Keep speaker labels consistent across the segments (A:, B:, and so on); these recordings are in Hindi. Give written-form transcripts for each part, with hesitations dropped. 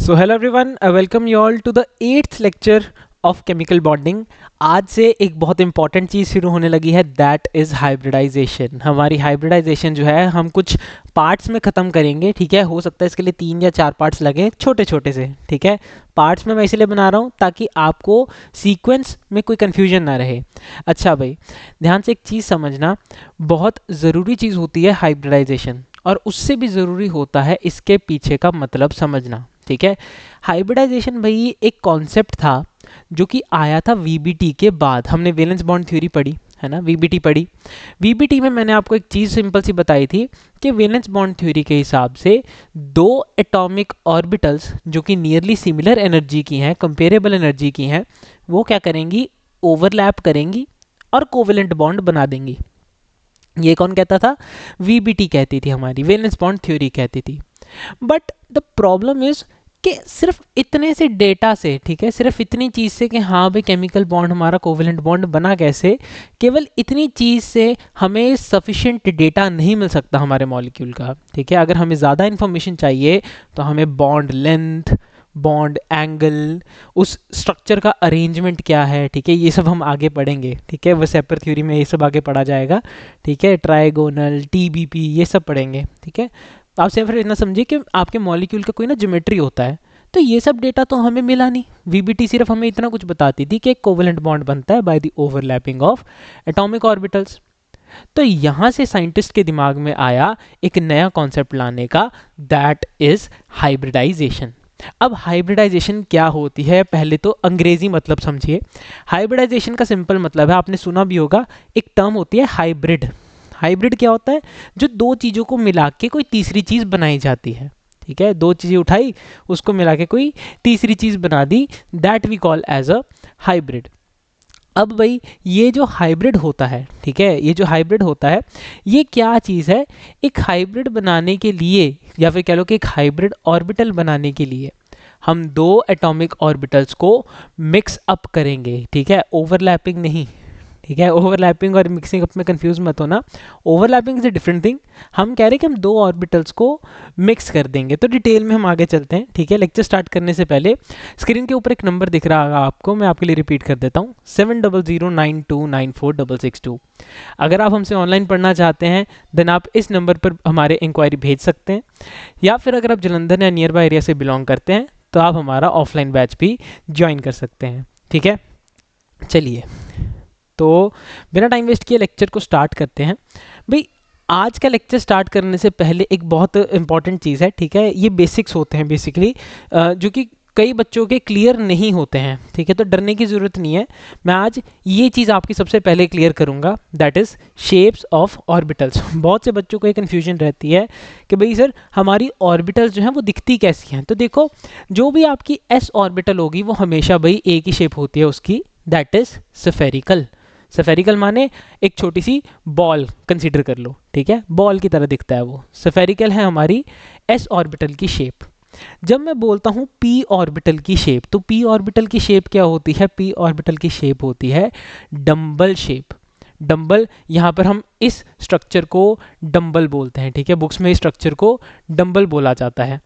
A: So hello everyone, welcome you all to the 8th lecture of chemical bonding. आज से एक बहुत इंपॉर्टेंट चीज़ शुरू होने लगी है, दैट इज़ हाइब्रिडाइजेशन। हमारी हाइब्रिडाइजेशन जो है हम कुछ पार्ट्स में ख़त्म करेंगे, ठीक है। हो सकता है इसके लिए 3 या 4 पार्ट्स लगे, छोटे छोटे से, ठीक है। पार्ट्स में मैं इसलिए बना रहा हूँ ताकि आपको सीक्वेंस में कोई कन्फ्यूजन ना रहे। अच्छा भाई, ध्यान से एक चीज़ समझना, बहुत ज़रूरी चीज़ होती है हाइब्रिडाइजेशन, और उससे भी ज़रूरी होता है इसके पीछे का मतलब समझना, ठीक है। हाइब्रिडाइजेशन भाई एक कॉन्सेप्ट था जो कि आया था वीबीटी के बाद। हमने वैलेंस बॉन्ड थ्योरी पढ़ी है ना, वीबीटी पढ़ी। वीबीटी में मैंने आपको एक चीज़ सिंपल सी बताई थी कि वैलेंस बॉन्ड थ्योरी के हिसाब से दो एटॉमिक ऑर्बिटल्स जो कि नियरली सिमिलर एनर्जी की हैं, कंपेरेबल एनर्जी की हैं, वो क्या करेंगी, ओवरलैप करेंगी और कोवेलेंट बॉन्ड बना देंगी। ये कौन कहता था? वीबीटी कहती थी, हमारी वैलेंस बॉन्ड थ्योरी कहती थी। बट द प्रॉब्लम इज कि सिर्फ इतने से डेटा से, ठीक है, सिर्फ इतनी चीज़ से कि हाँ भाई केमिकल बॉन्ड हमारा कोवेलेंट बॉन्ड बना कैसे, केवल इतनी चीज़ से हमें सफिशिएंट डेटा नहीं मिल सकता हमारे मॉलिक्यूल का, ठीक है। अगर हमें ज़्यादा इन्फॉर्मेशन चाहिए तो हमें बॉन्ड लेंथ, बॉन्ड एंगल, उस स्ट्रक्चर का अरेंजमेंट क्या है, ठीक है, ये सब हम आगे पढ़ेंगे, ठीक है। वो सेपर थ्योरी में ये सब आगे पढ़ा जाएगा, ठीक है। ट्राइगोनल, टीबीपी, ये सब पढ़ेंगे, ठीक है। तो आप सिर्फ इतना समझिए कि आपके मॉलिक्यूल का कोई ना ज्योमेट्री होता है, तो ये सब डेटा तो हमें मिला नहीं। वीबीटी सिर्फ हमें इतना कुछ बताती थी कि एक कोवेलेंट बॉन्ड बनता है by the overlapping of atomic orbitals. तो यहाँ से साइंटिस्ट के दिमाग में आया एक नया कॉन्सेप्ट लाने का, दैट इज हाइब्रिडाइजेशन। अब हाइब्रिडाइजेशन क्या होती है, पहले तो अंग्रेजी मतलब समझिए। हाइब्रिडाइजेशन का सिंपल मतलब है, आपने सुना भी होगा, एक टर्म होती है हाइब्रिड। हाइब्रिड क्या होता है? जो दो चीज़ों को मिला के कोई तीसरी चीज़ बनाई जाती है, ठीक है। दो चीज़ें उठाई, उसको मिला के कोई तीसरी चीज़ बना दी, that we call as a hybrid. अब भाई ये जो हाइब्रिड होता है, ठीक है, ये जो हाइब्रिड होता है, ये क्या चीज़ है? एक हाइब्रिड बनाने के लिए, या फिर कह लो कि एक हाइब्रिड ऑर्बिटल बनाने के लिए हम दो एटॉमिक ऑर्बिटल्स को मिक्स अप करेंगे, ठीक है, ओवरलैपिंग नहीं, ठीक है। ओवरलैपिंग और मिक्सिंग अप में कंफ्यूज मत होना, overlapping is a different thing. हम कह रहे हैं कि हम दो ऑर्बिटल्स को मिक्स कर देंगे। तो डिटेल में हम आगे चलते हैं, ठीक है। लेक्चर स्टार्ट करने से पहले स्क्रीन के ऊपर एक नंबर दिख रहा होगा आपको, मैं आपके लिए रिपीट कर देता हूँ, 7009294662। अगर आप हमसे ऑनलाइन पढ़ना चाहते हैं देन आप इस नंबर पर हमारे इंक्वायरी भेज सकते हैं, या फिर अगर आप जलंधर या नियर बाय एरिया से बिलोंग करते हैं तो आप हमारा ऑफलाइन बैच भी ज्वाइन कर सकते हैं, ठीक है। चलिए, तो बिना टाइम वेस्ट किए लेक्चर को स्टार्ट करते हैं। भाई आज का लेक्चर स्टार्ट करने से पहले एक बहुत इंपॉर्टेंट चीज़ है, ठीक है। ये बेसिक्स होते हैं बेसिकली, जो कि कई बच्चों के क्लियर नहीं होते हैं, ठीक है। तो डरने की ज़रूरत नहीं है, मैं आज ये चीज़ आपकी सबसे पहले क्लियर करूँगा, that is shapes of orbitals. बहुत से बच्चों को ये कन्फ्यूजन रहती है कि भाई सर हमारी ऑर्बिटल्स जो हैं वो दिखती कैसी हैं। तो देखो, जो भी आपकी एस ऑर्बिटल होगी वो हमेशा भाई एक ही शेप होती है उसकी, दैट इज़ स्फेरिकल। स्फेरिकल माने एक छोटी सी बॉल कंसीडर कर लो, ठीक है, बॉल की तरह दिखता है वो, स्फेरिकल है हमारी एस ऑर्बिटल की शेप। जब मैं बोलता हूँ पी ऑर्बिटल की शेप, तो पी ऑर्बिटल की शेप क्या होती है? पी ऑर्बिटल की शेप होती है डंबल शेप। डंबल, यहाँ पर हम इस स्ट्रक्चर को डंबल बोलते हैं, ठीक है, बुक्स में इस स्ट्रक्चर को डंबल बोला जाता है।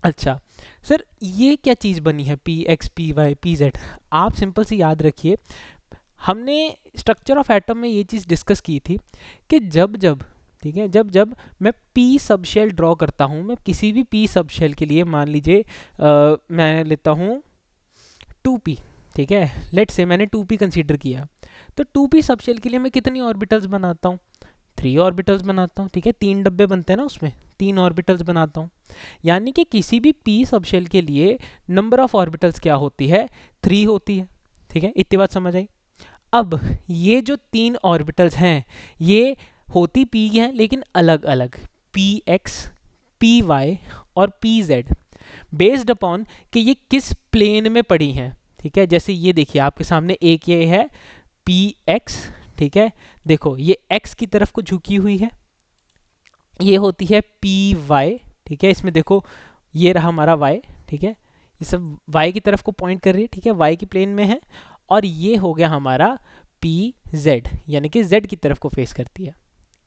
A: अच्छा सर, ये क्या चीज़ बनी है P X, P Y, P Z? आप सिंपल सी याद रखिए, हमने स्ट्रक्चर ऑफ एटम में ये चीज़ डिस्कस की थी कि जब जब, ठीक है, जब जब मैं पी सब शेल ड्रॉ करता हूँ, मैं किसी भी पी सब शेल के लिए, मान लीजिए मैं लेता हूँ 2p, ठीक है, लेट से मैंने 2p कंसीडर किया, तो 2p सब शेल के लिए मैं कितनी ऑर्बिटल्स बनाता हूँ? 3 ऑर्बिटल्स बनाता हूँ, ठीक है। 3 डब्बे बनते हैं ना उसमें, 3 ऑर्बिटल्स बनाता हूँ। यानी कि किसी भी p सब शेल के लिए नंबर ऑफ ऑर्बिटल्स क्या होती है? 3 होती है, ठीक है। इतनी बात समझ आई? अब ये जो 3 ऑर्बिटल्स हैं ये होती p हैं लेकिन अलग अलग, पी एक्स, पी वाई और पी जेड, बेस्ड अपॉन कि ये किस प्लेन में पड़ी हैं, ठीक है। जैसे ये देखिए आपके सामने एक ये है पी एक्स, ठीक है, देखो ये x की तरफ को झुकी हुई है, ये होती है पी वाई, ठीक है। इसमें देखो ये रहा हमारा y, ठीक है, ये सब y की तरफ को पॉइंट कर रही है, ठीक है, y की प्लेन में है। और ये हो गया हमारा पी जेड, यानी कि z की तरफ को फेस करती है।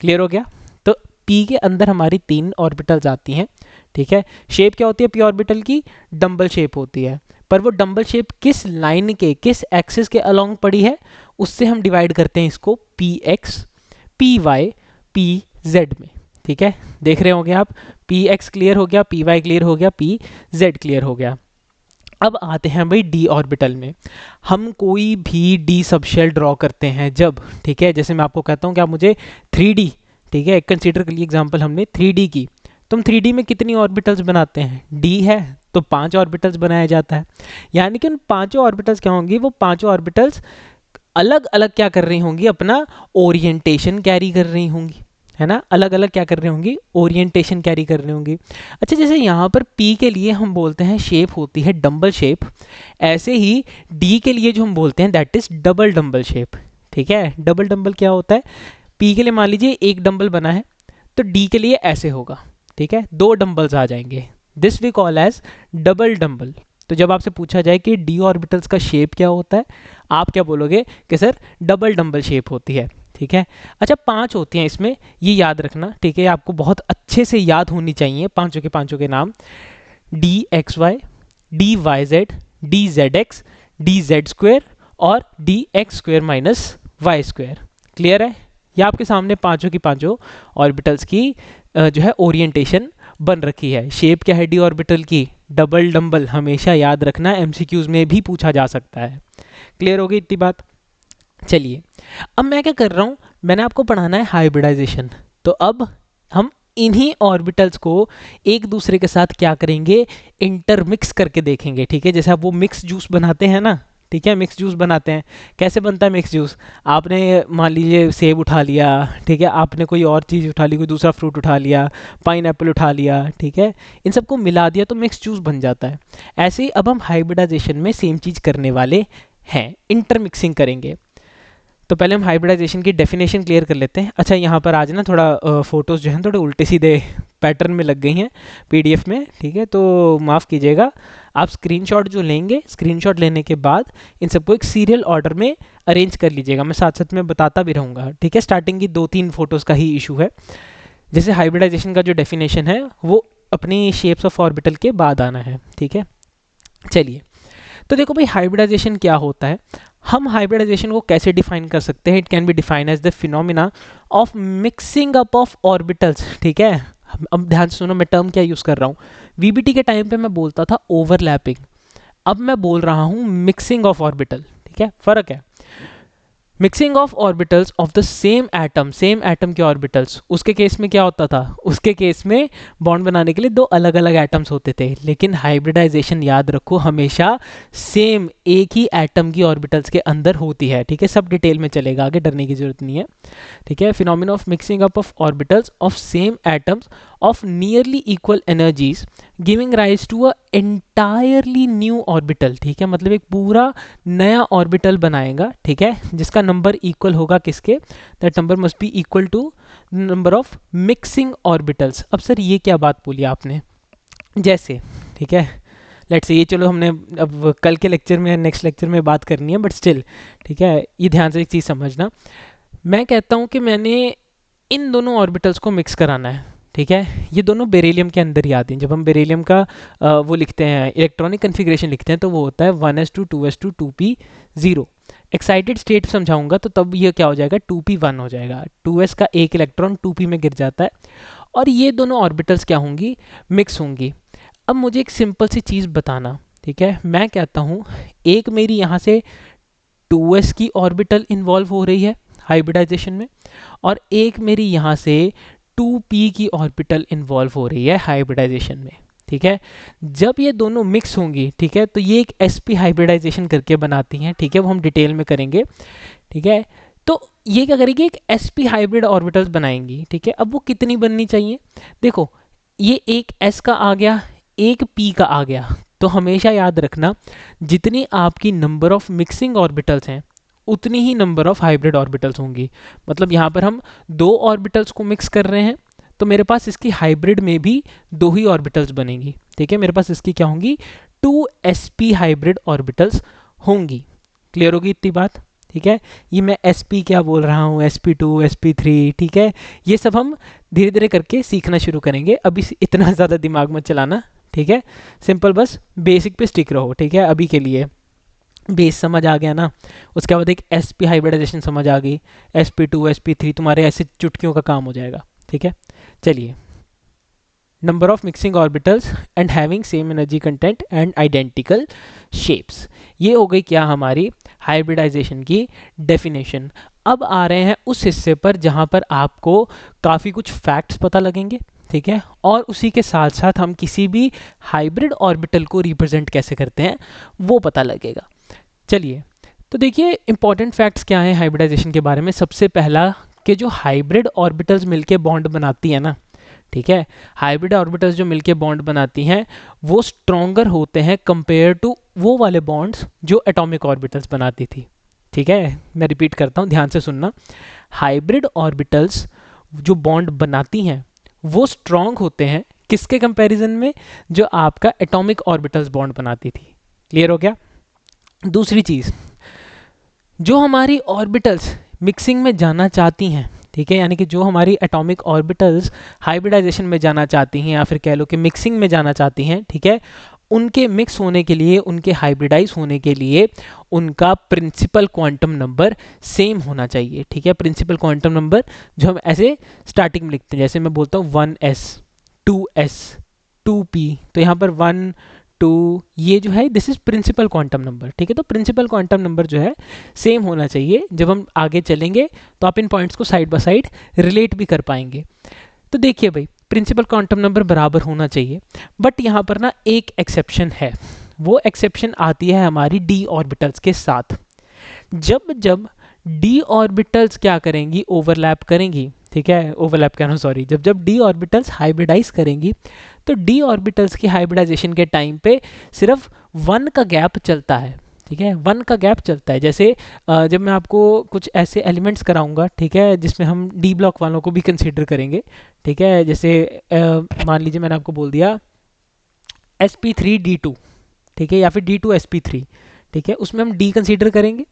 A: क्लियर हो गया? तो पी के अंदर हमारी 3 ऑर्बिटल्स आती हैं, ठीक है। शेप क्या होती है पी ऑर्बिटल की? डंबल शेप होती है। पर वो डंबल शेप किस लाइन के, किस एक्सिस के अलोंग पड़ी है, उससे हम डिवाइड करते हैं इसको P X, P Y, P Z में, ठीक है। देख रहे होंगे आप, पी एक्स क्लियर हो गया, पी वाई क्लियर हो गया, पी जेड क्लियर हो गया। अब आते हैं भाई डी ऑर्बिटल में। हम कोई भी डी सबशेल ड्रॉ करते हैं जब, ठीक है, जैसे मैं आपको कहता हूँ कि आप मुझे 3D, ठीक है, कंसीडर कर लिए एग्जांपल हमने 3D की, तुम 3D में कितनी ऑर्बिटल्स बनाते हैं? डी है तो 5 ऑर्बिटल्स बनाया जाता है। यानी कि उन पांचों ऑर्बिटल्स क्या होंगी, वो पांचों ऑर्बिटल्स अलग अलग क्या कर रही होंगी, अपना ओरिएंटेशन कैरी कर रही होंगी, है ना। अलग अलग क्या कर रही होंगी, ओरिएंटेशन कैरी कर रही होंगी। अच्छा, जैसे यहाँ पर P के लिए हम बोलते हैं शेप होती है डंबल शेप, ऐसे ही D के लिए जो हम बोलते हैं that is double dumbbell shape, ठीक है। डबल डंबल क्या होता है? P के लिए मान लीजिए एक डंबल बना है, तो D के लिए ऐसे होगा, ठीक है, 2 डंबल्स आ जाएंगे। This we call as double dumbbell. तो जब आपसे पूछा जाए कि डी ऑर्बिटल्स का शेप क्या होता है, आप क्या बोलोगे कि सर डबल डंबल शेप होती है, ठीक है। अच्छा, 5 होती हैं इसमें, ये याद रखना, ठीक है, आपको बहुत अच्छे से याद होनी चाहिए पांचों के नाम। D X Y, D Y Z, D Z X, D Z square और D X square minus Y square. Clear है? ये आपके सामने पांचों की पांचों ऑर्बिटल्स की जो है ओरिएंटेशन बन रखी है। शेप क्या है डी ऑर्बिटल की? Double dumbbell. हमेशा याद रखना, एमसीक्यूज में भी पूछा जा सकता है। क्लियर हो गई इतनी बात? चलिए, अब मैं क्या कर रहा हूँ, मैंने आपको पढ़ाना है हाइब्रिडाइजेशन। तो अब हम इन्हीं ऑर्बिटल्स को एक दूसरे के साथ क्या करेंगे, इंटरमिक्स करके देखेंगे, ठीक है। जैसे आप वो मिक्स जूस बनाते हैं ना, ठीक है, मिक्स जूस बनाते हैं। कैसे बनता है मिक्स जूस? आपने मान लीजिए सेब उठा लिया, ठीक है, आपने कोई और चीज़ उठा ली, कोई दूसरा फ्रूट उठा लिया, पाइनएप्पल उठा लिया, ठीक है, इन सबको मिला दिया तो मिक्स जूस बन जाता है। ऐसे ही अब हम हाइब्रिडाइजेशन में सेम चीज़ करने वाले हैं, इंटरमिक्सिंग करेंगे। तो पहले हम हाइब्रिडाइजेशन की डेफिनेशन क्लियर कर लेते हैं। अच्छा, यहाँ पर आज ना थोड़ा फोटोज़ जो हैं थोड़े उल्टे सीधे पैटर्न में लग गई हैं पीडीएफ में, ठीक है, तो माफ़ कीजिएगा। आप स्क्रीनशॉट जो लेंगे, स्क्रीनशॉट लेने के बाद इन सबको एक सीरियल ऑर्डर में अरेंज कर लीजिएगा। मैं साथ साथ में बताता भी रहूँगा, ठीक है। स्टार्टिंग की 2-3 फोटोज़ का ही इशू है। जैसे हाइब्रिडाइजेशन का जो डेफिनेशन है वो अपनी शेप्स ऑफ ऑर्बिटल के बाद आना है, ठीक है। चलिए, तो देखो भाई हाइब्रिडाइजेशन क्या होता है। हम हाइब्रिडाइजेशन को कैसे डिफाइन कर सकते हैं? It can be define as the phenomena of mixing up of orbitals, ठीक है। अब ध्यान से सुनो, मैं टर्म क्या यूज़ कर रहा हूँ। वीबीटी के टाइम पे मैं बोलता था ओवरलैपिंग, अब मैं बोल रहा हूँ मिक्सिंग ऑफ ऑर्बिटल, ठीक है, फ़र्क है। Mixing of orbitals of the same atom के ऑर्बिटल्स, उसके केस में क्या होता था? उसके केस में बॉन्ड बनाने के लिए 2 अलग अलग एटम्स होते थे। लेकिन हाइब्रिडाइजेशन याद रखो हमेशा सेम एक ही एटम की ऑर्बिटल्स के अंदर होती है, ठीक है। सब डिटेल में चलेगा, आगे डरने की जरूरत नहीं है, ठीक है। Phenomena of mixing up of orbitals of same atoms of nearly equal energies giving rise to a entirely new orbital, ठीक है, मतलब एक पूरा नया ऑर्बिटल बनाएगा, ठीक है, जिसका नंबर इक्वल होगा किसके? That number must be equal to number of mixing orbitals. अब सर ये क्या बात बोली आपने? जैसे, ठीक है, लेट्स से ये, चलो हमने अब कल के लेक्चर में, नेक्स्ट लेक्चर में बात करनी है, बट स्टिल, ठीक है, ये ध्यान से एक चीज़ समझना। मैं कहता हूँ कि मैंने इन दोनों ऑर्बिटल्स को मिक्स कराना है, ठीक है। ये दोनों बेरिलियम के अंदर ही आते हैं। जब हम बेरिलियम का वो लिखते हैं, इलेक्ट्रॉनिक कन्फिग्रेशन लिखते हैं, तो वो होता है 1s2 2s2 2p0। Excited state समझाऊंगा तो तब ये क्या हो जाएगा, 2p1 हो जाएगा। 2s का एक इलेक्ट्रॉन 2p में गिर जाता है और ये दोनों ऑर्बिटल्स क्या होंगी, मिक्स होंगी। अब मुझे एक सिंपल सी चीज़ बताना, ठीक है, मैं कहता हूँ एक मेरी यहाँ से 2s की ऑर्बिटल इन्वॉल्व हो रही है हाइब्रिडाइजेशन में, और एक मेरी यहाँ से 2p की ऑर्बिटल इन्वॉल्व हो रही है हाइब्रिडाइजेशन में, ठीक है। जब ये दोनों मिक्स होंगी, ठीक है, तो ये एक sp हाइब्रिडाइजेशन करके बनाती हैं, ठीक है, वो हम डिटेल में करेंगे, ठीक है। तो ये क्या करेगी, एक sp हाइब्रिड ऑर्बिटल्स बनाएंगी, ठीक है। अब वो कितनी बननी चाहिए? देखो, ये एक s का आ गया, एक p का आ गया, तो हमेशा याद रखना जितनी आपकी नंबर ऑफ मिक्सिंग ऑर्बिटल्स हैं उतनी ही नंबर ऑफ हाइब्रिड ऑर्बिटल्स होंगी। मतलब यहाँ पर हम 2 ऑर्बिटल्स को मिक्स कर रहे हैं, तो मेरे पास इसकी हाइब्रिड में भी 2 ही ऑर्बिटल्स बनेंगी, ठीक है। मेरे पास इसकी क्या होंगी, 2sp हाइब्रिड ऑर्बिटल्स होंगी। क्लियर होगी इतनी बात? ठीक है। ये मैं sp क्या बोल रहा हूँ, sp2 sp3, ठीक है। ये सब हम धीरे धीरे करके सीखना शुरू करेंगे, अभी इतना ज़्यादा दिमाग मत चलाना, ठीक है। सिंपल बस बेसिक पे स्टिक रहो, ठीक है। अभी के लिए बेस समझ आ गया ना, उसके बाद एक sp हाइब्रिडाइजेशन समझ आ गई, sp2 sp3 तुम्हारे ऐसे चुटकियों का काम हो जाएगा, ठीक है। चलिए, number of mixing orbitals and having same energy content and identical shapes, ये हो गई क्या हमारी हाइब्रिडाइजेशन की डेफिनेशन। अब आ रहे हैं उस हिस्से पर जहाँ पर आपको काफ़ी कुछ फैक्ट्स पता लगेंगे, ठीक है। और उसी के साथ साथ हम किसी भी हाइब्रिड ऑर्बिटल को रिप्रेजेंट कैसे करते हैं वो पता लगेगा। चलिए, तो देखिए इंपॉर्टेंट फैक्ट्स क्या हैं हाइब्रिडाइजेशन के बारे में। सबसे पहला कि जो हाइब्रिड ऑर्बिटल्स मिलके बॉन्ड बनाती है ना, ठीक है, हाइब्रिड ऑर्बिटल्स जो मिलके बॉन्ड बनाती हैं वो स्ट्रॉन्गर होते हैं कंपेयर टू वो वाले बॉन्ड्स जो एटॉमिक ऑर्बिटल्स बनाती थी, ठीक है। मैं रिपीट करता हूँ, ध्यान से सुनना। हाइब्रिड ऑर्बिटल्स जो बॉन्ड बनाती हैं वो स्ट्रॉन्ग होते हैं किसके कंपैरिजन में, जो आपका एटॉमिक ऑर्बिटल्स बॉन्ड बनाती थी। क्लियर हो गया। दूसरी चीज़, जो हमारी ऑर्बिटल्स मिक्सिंग में जाना चाहती हैं, ठीक है, यानी कि जो हमारी एटॉमिक ऑर्बिटल्स हाइब्रिडाइजेशन में जाना चाहती हैं या फिर कह लो कि मिक्सिंग में जाना चाहती हैं, ठीक है, उनके मिक्स होने के लिए, उनके हाइब्रिडाइज होने के लिए उनका प्रिंसिपल क्वांटम नंबर सेम होना चाहिए, ठीक है। प्रिंसिपल क्वांटम नंबर जो हम ऐसे स्टार्टिंग में लिखते हैं, जैसे मैं बोलता हूँ 1s 2s 2p, तो यहाँ पर 1 2 ये जो है this is principal quantum number, ठीक है। तो प्रिंसिपल क्वांटम नंबर जो है सेम होना चाहिए। जब हम आगे चलेंगे तो आप इन पॉइंट्स को साइड बाय साइड रिलेट भी कर पाएंगे। तो देखिए भाई, प्रिंसिपल क्वांटम नंबर बराबर होना चाहिए, बट यहाँ पर ना एक एक्सेप्शन है। वो एक्सेप्शन आती है हमारी डी ऑर्बिटल्स के साथ। जब जब डी ऑर्बिटल्स क्या करेंगी, ओवरलैप करेंगी, ठीक है, ओवरलैप कहना सॉरी, जब जब डी ऑर्बिटल्स हाइब्रिडाइज करेंगी तो डी ऑर्बिटल्स की हाइब्रिडाइजेशन के टाइम पे सिर्फ 1 का गैप चलता है, ठीक है। 1 का गैप चलता है। जैसे जब मैं आपको कुछ ऐसे एलिमेंट्स कराऊंगा, ठीक है, जिसमें हम डी ब्लॉक वालों को भी कंसीडर करेंगे, ठीक है। जैसे मान लीजिए मैंने आपको बोल दिया sp3d2, ठीक है, या फिर d2 sp3, ठीक है, उसमें हम डी कंसीडर करेंगे।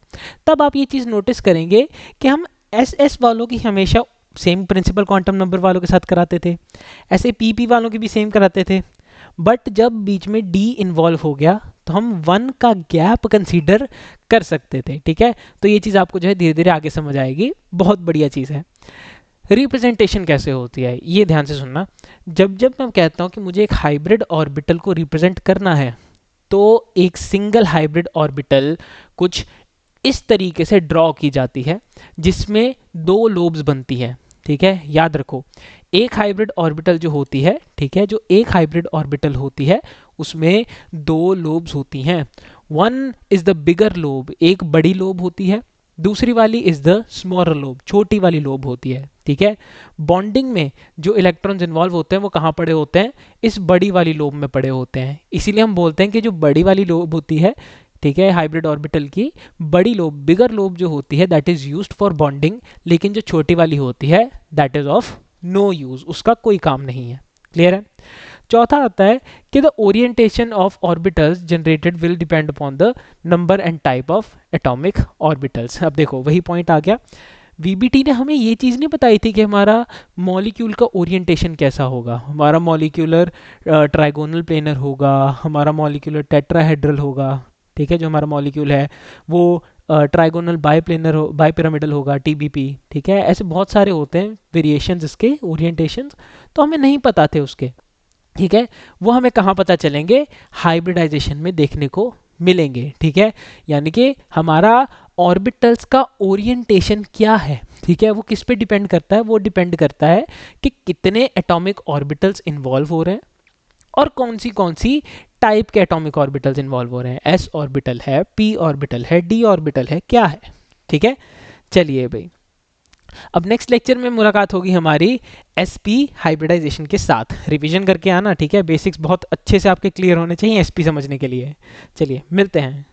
A: तब आप ये चीज़ नोटिस करेंगे कि हम एस वालों की हमेशा सेम प्रिंसिपल क्वांटम नंबर वालों के साथ कराते थे, ऐसे पी वालों की भी सेम कराते थे। बट जब बीच में डी इन्वॉल्व हो गया तो हम 1 का गैप कंसीडर कर सकते थे, ठीक है। तो ये चीज़ आपको जो है धीरे धीरे आगे समझ आएगी, बहुत बढ़िया चीज़ है। रिप्रेजेंटेशन कैसे होती है ये ध्यान से सुनना। जब जब मैं कहता हूँ कि मुझे एक हाइब्रिड ऑर्बिटल को रिप्रेजेंट करना है, तो एक सिंगल हाइब्रिड ऑर्बिटल कुछ इस तरीके से ड्रॉ की जाती है जिसमें 2 लोब्स बनती है, ठीक है। याद रखो, एक हाइब्रिड ऑर्बिटल जो होती है, ठीक है, जो एक हाइब्रिड ऑर्बिटल होती है उसमें 2 लोब्स होती हैं। One is the bigger lobe, एक बड़ी लोब होती है, दूसरी वाली इज द स्मॉलर लोब, छोटी वाली लोब होती है, ठीक है। बॉन्डिंग में जो इलेक्ट्रॉन्स इन्वॉल्व होते हैं वो कहाँ पड़े होते हैं, इस बड़ी वाली लोब में पड़े होते हैं। इसीलिए हम बोलते हैं कि जो बड़ी वाली लोब होती है, ठीक है, हाइब्रिड ऑर्बिटल की बड़ी लोब, बिगर लोब जो होती है that is used for bonding, लेकिन जो छोटी वाली होती है that is of no use, उसका कोई काम नहीं है। क्लियर है। चौथा आता है कि the orientation of orbitals generated will depend upon the number and type of atomic orbitals. अब देखो वही पॉइंट आ गया, वीबीटी ने हमें ये चीज़ नहीं बताई थी कि हमारा मॉलिक्यूल का ओरिएंटेशन कैसा होगा। हमारा मॉलिक्यूलर ट्राइगोनल प्लेनर होगा, हमारा मॉलिक्यूलर टेट्राहेड्रल होगा, ठीक है, जो हमारा मॉलिक्यूल है वो ट्राइगोनल बायप्लेनर हो, बायपिरामिडल होगा, टीबीपी, ठीक है। ऐसे बहुत सारे होते हैं वेरिएशंस इसके ओरिएंटेशंस, तो हमें नहीं पता थे उसके, ठीक है। वो हमें कहाँ पता चलेंगे, हाइब्रिडाइजेशन में देखने को मिलेंगे, ठीक है। यानी कि हमारा ऑर्बिटल्स का ओरिएंटेशन क्या है, ठीक है, वो किस पे डिपेंड करता है, वो डिपेंड करता है कि कितने एटॉमिक ऑर्बिटल्स इन्वॉल्व हो रहे हैं और कौन सी टाइप के एटॉमिक ऑर्बिटल्स इन्वॉल्व हो रहे हैं। एस ऑर्बिटल है, पी ऑर्बिटल है, डी ऑर्बिटल है, क्या है, ठीक है। चलिए भाई, अब नेक्स्ट लेक्चर में मुलाकात होगी हमारी sp हाइब्रिडाइजेशन के साथ। रिवीजन करके आना, ठीक है, बेसिक्स बहुत अच्छे से आपके क्लियर होने चाहिए sp समझने के लिए। चलिए मिलते हैं।